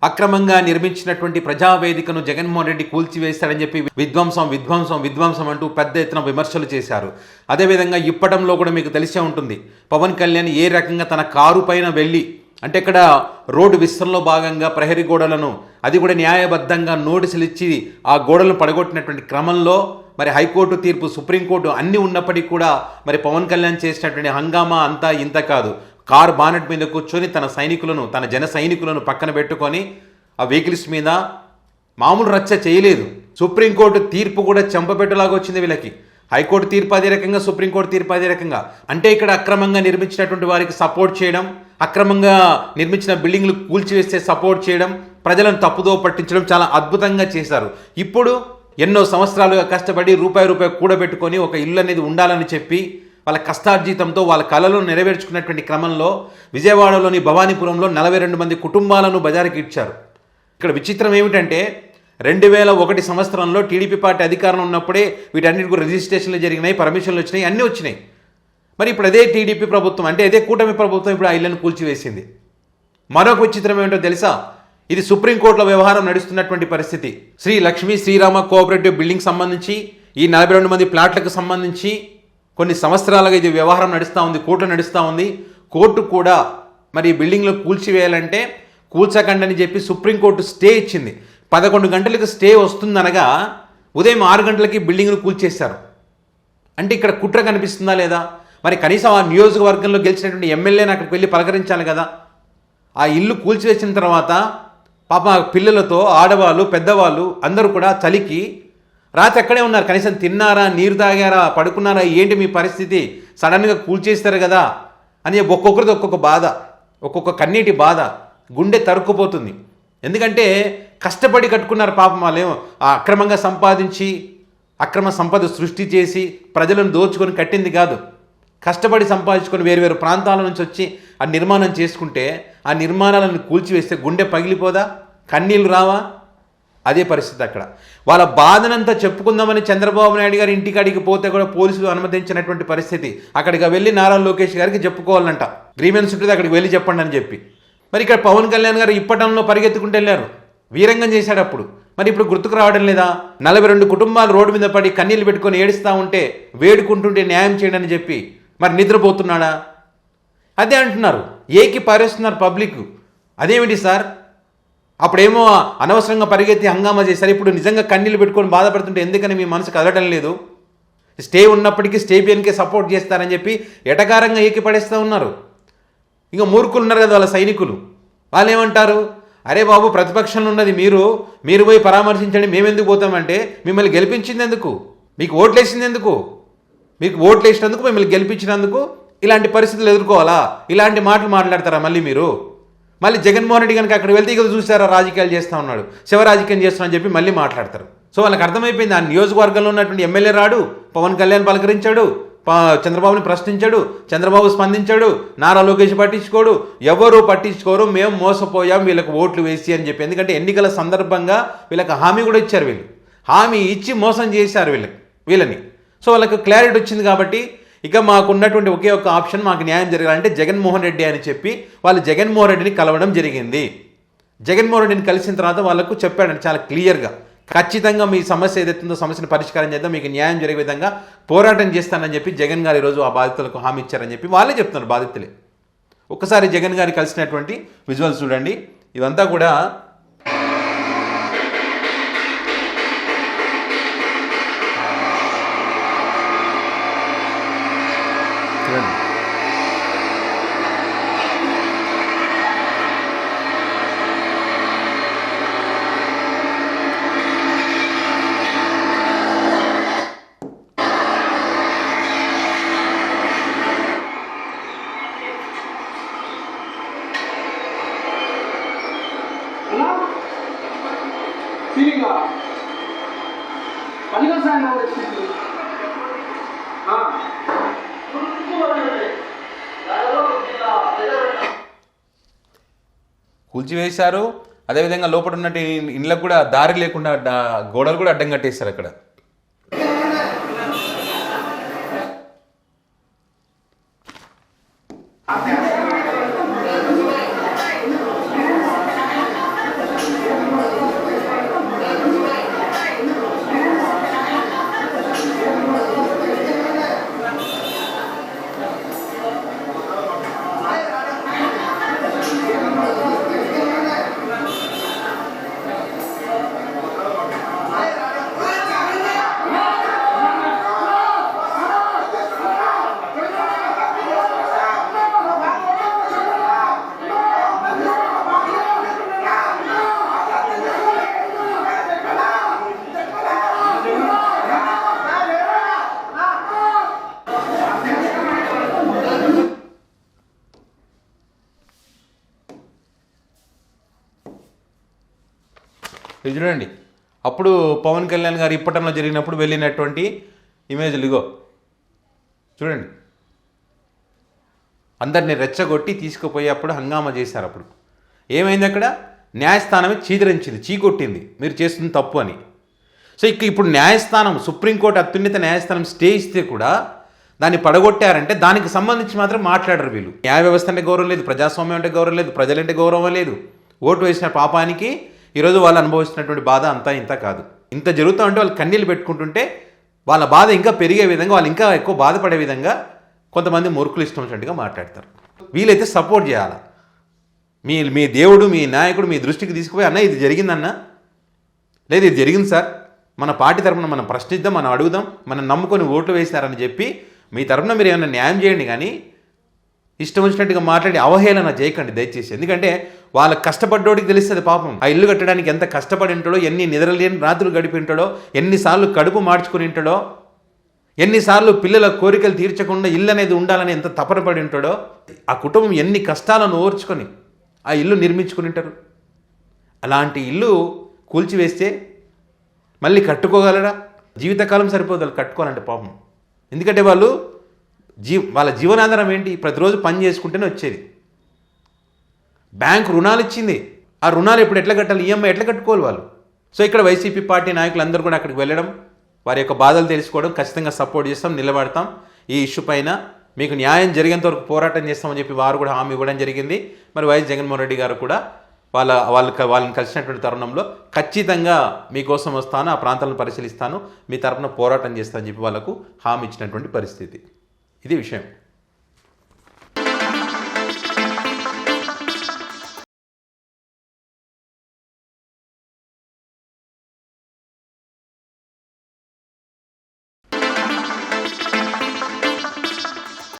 అక్రమంగా నిర్మించినటువంటి ప్రజావేదికను జగన్మోహన్ రెడ్డి కూల్చివేశాడని చెప్పి విధ్వంసం అంటూ పెద్ద ఎత్తున విమర్శలు చేశారు. అదేవిధంగా ఇప్పటంలో కూడా మీకు తెలిసే ఉంటుంది, పవన్ కళ్యాణ్ ఏ రకంగా తన కారు పైన వెళ్ళి, అంటే ఇక్కడ రోడ్డు విస్తరణలో భాగంగా ప్రహరీ గోడలను, అది కూడా న్యాయబద్ధంగా నోటీసులు ఇచ్చి ఆ గోడలను పడగొట్టినటువంటి క్రమంలో మరి హైకోర్టు తీర్పు, సుప్రీంకోర్టు అన్నీ ఉన్నప్పటికీ కూడా మరి పవన్ కళ్యాణ్ చేసినటువంటి హంగామా అంతా ఇంత కాదు. కారు బానెట్ మీద కూర్చొని తన జన సైనికులను పక్కన పెట్టుకొని ఆ వెహికల్స్ మీద మామూలు రచ్చ చేయలేదు. సుప్రీంకోర్టు తీర్పు కూడా చెంపపెట్టులాగా వచ్చింది వీళ్ళకి. హైకోర్టు తీర్పు అదే రకంగా, సుప్రీంకోర్టు తీర్పు అదే రకంగా. అంటే ఇక్కడ అక్రమంగా నిర్మించినటువంటి వారికి సపోర్ట్ చేయడం, అక్రమంగా నిర్మించిన బిల్డింగ్లు కూల్చివేస్తే సపోర్ట్ చేయడం, ప్రజలను తప్పుదో పట్టించడం చాలా అద్భుతంగా చేశారు. ఇప్పుడు ఎన్నో సంవత్సరాలుగా కష్టపడి రూపాయి కూడబెట్టుకొని ఒక ఇల్లు అనేది ఉండాలని చెప్పి వాళ్ళ కష్టార్జితంతో వాళ్ళ కళలను నెరవేర్చుకున్నటువంటి క్రమంలో విజయవాడలోని భవానీపురంలో 42 మంది కుటుంబాలను బజారుకి ఇచ్చారు. ఇక్కడ విచిత్రం ఏమిటంటే 2001 సంవత్సరంలో టీడీపీ పార్టీ అధికారంలో ఉన్నప్పుడే వీటన్నిటికీ రిజిస్ట్రేషన్లు జరిగినాయి, పర్మిషన్లు వచ్చినాయి, అన్నీ వచ్చినాయి. మరి ఇప్పుడు అదే టీడీపీ ప్రభుత్వం, అంటే అదే కూటమి ప్రభుత్వం ఇప్పుడు ఆ ఇళ్లను కూల్చివేసింది. మరొక విచిత్రం ఏమిటో తెలుసా? ఇది సుప్రీంకోర్టులో వ్యవహారం నడుస్తున్నటువంటి పరిస్థితి. శ్రీ లక్ష్మీ శ్రీరామ కోఆపరేటివ్ బిల్డింగ్ సంబంధించి ఈ 42 మంది ప్లాట్లకు సంబంధించి కొన్ని సంవత్సరాలుగా ఇది వ్యవహారం నడుస్తూ ఉంది, కోర్టు నడుస్తూ ఉంది. కోర్టు కూడా మరి బిల్డింగ్లు కూల్చివేయాలంటే కూల్చకండి అని చెప్పి సుప్రీంకోర్టు స్టే ఇచ్చింది. 11 గంటలకు స్టే వస్తుందనగా ఉదయం 6 గంటలకి బిల్డింగ్ను కూల్చేశారు. అంటే ఇక్కడ కుట్ర కనిపిస్తుందా లేదా? మరి కనీసం ఆ నియోజకవర్గంలో గెలిచినటువంటి ఎమ్మెల్యేని అక్కడికి వెళ్ళి పలకరించాలి కదా. ఆ ఇల్లు కూల్చివేసిన తర్వాత పాప పిల్లలతో, ఆడవాళ్ళు, పెద్దవాళ్ళు అందరూ కూడా చలికి రాత్రి అక్కడే ఉన్నారు. కనీసం తిన్నారా, నీరు తాగారా, పడుకున్నారా, ఏంటి మీ పరిస్థితి, సడన్గా కూల్చేస్తారు కదా అని ఒక్కొక్కరిది ఒక్కొక్క బాధ, ఒక్కొక్క కన్నీటి బాధ, గుండె తరుక్కుపోతుంది. ఎందుకంటే కష్టపడి కట్టుకున్నారు పాపం. వాళ్ళేమో అక్రమంగా సంపాదించి అక్రమ సంపద సృష్టి చేసి ప్రజలను దోచుకొని కట్టింది కాదు. కష్టపడి సంపాదించుకొని వేరు ప్రాంతాల నుంచి వచ్చి ఆ నిర్మాణం చేసుకుంటే ఆ నిర్మాణాలను కూల్చివేస్తే గుండె పగిలిపోదా, కన్నీళ్ళు రావా? అదే పరిస్థితి అక్కడ. వాళ్ళ బాధనంతా చెప్పుకుందామని చంద్రబాబు నాయుడు గారు ఇంటికాడికి పోతే కూడా పోలీసులు అనుమతించినటువంటి పరిస్థితి. అక్కడికి వెళ్ళి నారా లోకేష్ గారికి చెప్పుకోవాలంట, గ్రీవెన్స్ ఉంటుంది, అక్కడికి వెళ్ళి చెప్పండి అని చెప్పి. మరి ఇక్కడ పవన్ కళ్యాణ్ గారు ఇప్పటంలో పరిగెత్తుకుంటూ వెళ్ళారు, వీరంగం చేశాడు అప్పుడు. మరి ఇప్పుడు గుర్తుకు రావడం లేదా? 42 కుటుంబాలు రోడ్డు మీద పడి కన్నీళ్ళు పెట్టుకొని ఏడుస్తూ ఉంటే, వేడుకుంటుంటే న్యాయం చేయండి అని చెప్పి మరి నిద్రపోతున్నాడా? అదే అంటున్నారు, ఏకి పారేస్తున్నారు పబ్లిక్. అదేమిటి సార్? అప్పుడేమో అనవసరంగా పరిగెత్తి హంగామా చేశారు, ఇప్పుడు నిజంగా కన్నీళ్ళు పెట్టుకొని బాధపడుతుంటే ఎందుకని మీ మనసు కదలటం లేదు? స్టే ఉన్నప్పటికీ స్టే బియన్కే సపోర్ట్ చేస్తారని చెప్పి ఎటకారంగా ఏకి పడేస్తూ ఉన్నారు. ఇంకా మూర్ఖులు ఉన్నారు కదా వాళ్ళ సైనికులు, వాళ్ళు ఏమంటారు? అరే బాబు, ప్రతిపక్షంలో ఉన్నది మీరు పోయి పరామర్శించండి, మేమెందుకు పోతామంటే మిమ్మల్ని గెలిపించింది ఎందుకు, మీకు ఓట్లు వేసింది ఎందుకు, మీకు ఓట్లు వేసినందుకు, మిమ్మల్ని గెలిపించినందుకు ఇలాంటి పరిస్థితులు ఎదుర్కోవాలా? ఇలాంటి మాటలు మాట్లాడతారా మళ్ళీ జగన్మోహన్ రెడ్డి కనుక అక్కడ వెళ్తే ఇక చూసారా రాజకీయాలు చేస్తూ ఉన్నాడు, శివరాజకీయం చేస్తున్నాడని చెప్పి మళ్ళీ మాట్లాడతారు. సో వాళ్ళకి అర్థమైపోయింది, ఆ నియోజకవర్గంలో ఉన్నటువంటి ఎమ్మెల్యే రాడు, పవన్ కళ్యాణ్ పలకరించాడు, చంద్రబాబుని ప్రశ్నించాడు, చంద్రబాబు స్పందించాడు, నారా లోకేష్ పట్టించుకోడు, ఎవరు పట్టించుకోరు, మేము మోసపోయాం వీళ్ళకి ఓట్లు వేసి అని చెప్పి. ఎందుకంటే ఎన్నికల సందర్భంగా వీళ్ళకి హామీ కూడా ఇచ్చారు, వీళ్ళు హామీ ఇచ్చి మోసం చేశారు వీళ్ళని. సో వాళ్ళకి క్లారిటీ వచ్చింది కాబట్టి ఇక మాకున్నటువంటి ఒకే ఒక్క ఆప్షన్, మాకు న్యాయం జరగాలంటే జగన్మోహన్ రెడ్డి అని చెప్పి వాళ్ళు జగన్మోహన్ రెడ్డిని కలవడం జరిగింది. జగన్మోహన్ రెడ్డిని కలిసిన తర్వాత వాళ్ళకు చెప్పాడండి చాలా క్లియర్గా, ఖచ్చితంగా మీ సమస్య ఏదైతుందో సమస్యను పరిష్కారం చేద్దాం, మీకు న్యాయం జరిగే విధంగా పోరాటం చేస్తానని చెప్పి జగన్ గారు ఈరోజు ఆ బాధితులకు హామీ ఇచ్చారని చెప్పి వాళ్ళే చెప్తున్నారు, బాధితులే. ఒక్కసారి జగన్ గారు కలిసినటువంటి విజువల్స్ చూడండి. ఇవంతా కూడా కూల్చివేశారు. అదేవిధంగా లోపల ఉన్నట్టు ఇళ్ళకు కూడా దారి లేకుండా గోడలు కూడా అడ్డం కట్టేశారు అక్కడ. ఇది చూడండి, అప్పుడు పవన్ కళ్యాణ్ గారు ఇప్పటంలో జరిగినప్పుడు వెళ్ళినటువంటి ఇమేజ్లు ఇగో చూడండి. అందరిని రెచ్చగొట్టి తీసుకుపోయి అప్పుడు హంగామా చేశారు. అప్పుడు ఏమైంది, అక్కడ న్యాయస్థానమే చీదరించింది, చీకొట్టింది మీరు చేస్తుంది తప్పు అని. సో ఇప్పుడు న్యాయస్థానం, సుప్రీంకోర్టు అత్యున్నత న్యాయస్థానం స్టే ఇస్తే కూడా దాన్ని పడగొట్టారంటే దానికి సంబంధించి మాత్రం మాట్లాడరు వీళ్ళు. న్యాయ వ్యవస్థ అంటే గౌరవం లేదు, ప్రజాస్వామ్యం అంటే గౌరవం లేదు, ప్రజలంటే గౌరవం లేదు. ఓటు వేసిన పాపానికి ఈరోజు వాళ్ళు అనుభవిస్తున్నటువంటి బాధ అంతా ఇంత కాదు. ఇంత జరుగుతూ ఉంటే వాళ్ళు కన్నీళ్ళు పెట్టుకుంటుంటే వాళ్ళ బాధ ఇంకా పెరిగే విధంగా, వాళ్ళు ఇంకా ఎక్కువ బాధపడే విధంగా కొంతమంది మూర్ఖులు ఇష్టం వచ్చినట్టుగా మాట్లాడతారు. వీలైతే సపోర్ట్ చేయాలి. మీ దేవుడు, మీ నాయకుడు మీ దృష్టికి తీసుకుపోయి, అన్న ఇది జరిగిందన్న, లేదు ఇది జరిగింది సార్, మన పార్టీ తరఫున మనం ప్రశ్నిద్దాం, మనం అడుగుదాం, మనం నమ్ముకొని ఓట్లు వేశారని చెప్పి మీ తరఫున మీరు ఏమైనా న్యాయం చేయండి. కానీ ఇష్టం వచ్చినట్టుగా మాట్లాడి అవహేళన చేయకండి దయచేసి. ఎందుకంటే వాళ్ళ కష్టపడ్డోడికి తెలుస్తుంది పాపం. ఆ ఇల్లు కట్టడానికి ఎంత కష్టపడి ఉంటాడో, ఎన్ని నిద్రలేని రాత్రులు గడిపి ఉంటాడో, ఎన్నిసార్లు కడుపు మార్చుకుని ఉంటాడో, ఎన్నిసార్లు పిల్లల కోరికలు తీర్చకుండా ఇల్లు అనేది ఉండాలని ఎంత తపన పడి ఉంటాడో, ఆ కుటుంబం ఎన్ని కష్టాలను ఓర్చుకొని ఆ ఇల్లు నిర్మించుకుని ఉంటారు. అలాంటి ఇల్లు కూల్చివేస్తే మళ్ళీ కట్టుకోగలరా? జీవితకాలం సరిపోదు వాళ్ళు కట్టుకోవాలంటే పాపం. ఎందుకంటే వాళ్ళ జీవనాధారం ఏంటి? ప్రతిరోజు పని చేసుకుంటేనే వచ్చేది. బ్యాంకు రుణాలు ఇచ్చింది, ఆ రుణాలు ఇప్పుడు ఎట్లా కట్టాలి, ఈఎంఐ ఎట్లా కట్టుకోవాలి వాళ్ళు? సో ఇక్కడ వైసీపీ పార్టీ నాయకులు అందరూ కూడా అక్కడికి వెళ్ళడం, వారి యొక్క బాధలు తెలుసుకోవడం, ఖచ్చితంగా సపోర్ట్ చేస్తాం, నిలబడతాం. ఈ ఇష్యూ పైన మీకు న్యాయం జరిగేంత వరకు పోరాటం చేస్తామని చెప్పి వారు కూడా హామీ ఇవ్వడం జరిగింది. మరి వైఎస్ జగన్మోహన్ రెడ్డి గారు కూడా వాళ్ళని కలిసినటువంటి తరుణంలో ఖచ్చితంగా మీకోసం వస్తాను, ఆ ప్రాంతాలను పరిశీలిస్తాను, మీ తరపున పోరాటం చేస్తానని చెప్పి వాళ్ళకు హామీ ఇచ్చినటువంటి పరిస్థితి. ఇది విషయం.